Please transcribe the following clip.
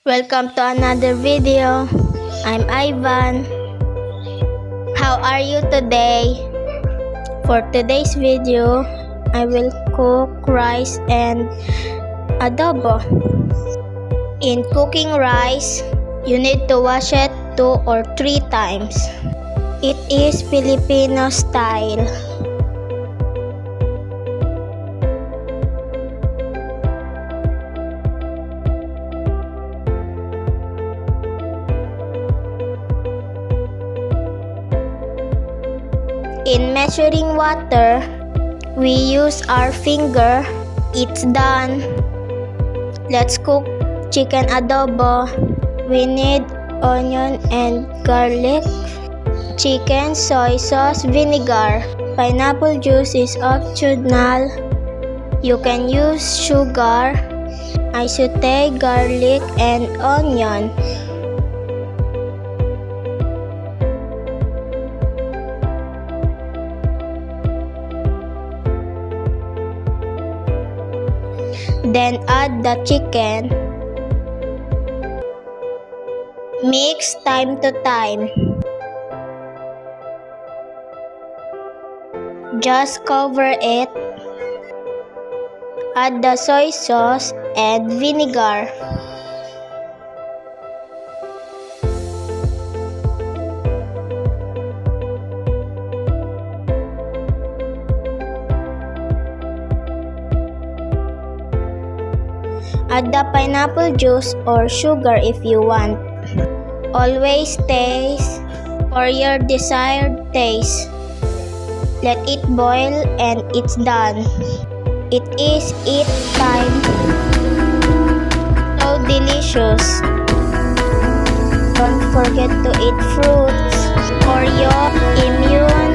Welcome to another video. I'm Ivan. How are you today? For today's video, I will cook rice and adobo. In cooking rice, you need to wash it 2 or 3 times. It is Filipino style. In measuring water, we use our finger. It's done. Let's cook chicken adobo. We need onion and garlic, chicken, soy sauce, vinegar. Pineapple juice is optional. You can use sugar. I saute garlic and onion. Then add the chicken. Mix time to time. Just cover it. Add the soy sauce and vinegar. Add the pineapple juice or sugar if you want. Always taste for your desired taste. Let it boil and it's done. It is eat time. So delicious. Don't forget to eat fruits for your immune